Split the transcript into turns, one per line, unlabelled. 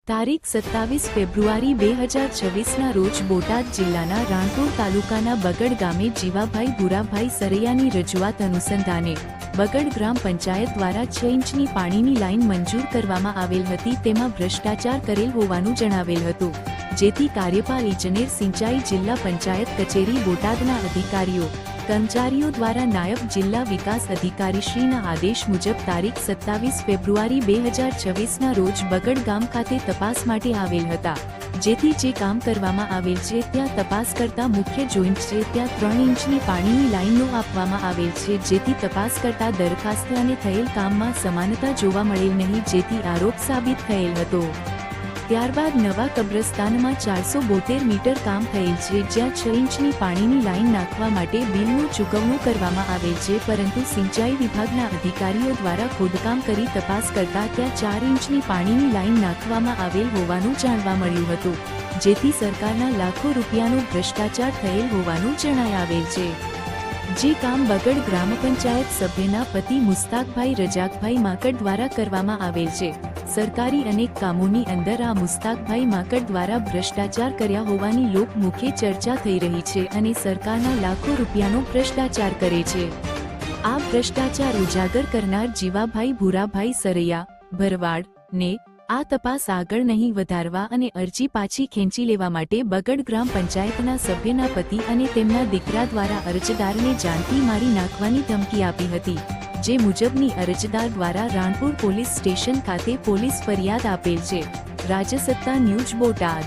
તારીખ 27 ફેબ્રુઆરી 2026ના રોજ બોટાદ જિલ્લાના રાણપુર તાલુકાના બગડ ગામે જીવાભાઈ ભૂરાભાઈ સરૈયાની રજૂઆત અનુસંધાને બગડ ગ્રામ પંચાયત દ્વારા 6 ઇંચની પાણીની લાઇન મંજૂર કરવામાં આવેલ હતી, તેમાં ભ્રષ્ટાચાર કરેલ હોવાનું જણાવેલ હતું, જેથી કાર્યપાલ ઇજનેર સિંચાઈ જિલ્લા પંચાયત કચેરી બોટાદના અધિકારીઓ કર્મચારીઓ દ્વારા નાયબ જિલ્લા વિકાસ અધિકારીશ્રીના આદેશ મુજબ તારીખ 27 ફેબ્રુઆરી 2026ના રોજ બગડ ગામ ખાતે તપાસ માટે આવેલ હતા, જેથી જે કામ કરવામાં આવેલ છે ત્યાં તપાસ કરતા મુખ્ય જોઈન્ટ છે ત્યાં 3 ઇંચની પાણીની લાઇનો આપવામાં આવેલ છે, જેથી તપાસ કરતા દરખાસ્ત અને થયેલ કામમાં સમાનતા જોવા મળેલ નહીં, જેથી આરોપ સાબિત થયેલ હતો। ત્યારબાદ નવા કબ્રસ્તાનમાં 472 મીટર કામ થયેલ છે, જ્યાં 6 ઇંચની પાણીની લાઇન નાખવા માટે બિલનું ચૂકવણું કરવામાં આવેલ છે, પરંતુ સિંચાઈ વિભાગના અધિકારીઓ દ્વારા ખોદકામ કરી તપાસ કરતા ત્યાં 4 ઇંચની પાણીની લાઇન નાખવામાં આવેલ હોવાનું જાણવા મળ્યું હતું, જેથી સરકારના લાખો રૂપિયાનો ભ્રષ્ટાચાર થયેલ હોવાનું જણાઈ આવેલ છે। જે કામ બગડ ગ્રામ પંચાયત સભ્યના પતિ મુસ્તાકભાઈ રજાકભાઈ માકડ દ્વારા કરવામાં આવેલ છે। સરકારી અનેક કામોની અંદર આ મુસ્તાકભાઈ માકડ દ્વારા ભ્રષ્ટાચાર કર્યા હોવાની લોકમુખે ચર્ચા થઈ રહી છે અને સરકારના લાખો રૂપિયાનો ભ્રષ્ટાચાર કરે છે। આ ભ્રષ્ટાચાર ઉજાગર કરનાર જીવાભાઈ ભૂરાભાઈ સરૈયા ભરવાડ ને આ તપાસ આગળ નહીં વધારવા અને અરજી પાછી ખેંચી લેવા માટે બગડ ગ્રામ પંચાયતના સભ્યના પતિ અને તેમના દીકરા દ્વારા અરજદારને જાનથી મારી નાખવાની ધમકી આપી હતી, જે મુજબની અરજદાર દ્વારા રાણપુર પોલીસ સ્ટેશન ખાતે પોલીસ ફરિયાદ આપેલ છે। રાજસત્તા ન્યૂઝ બોટાદ।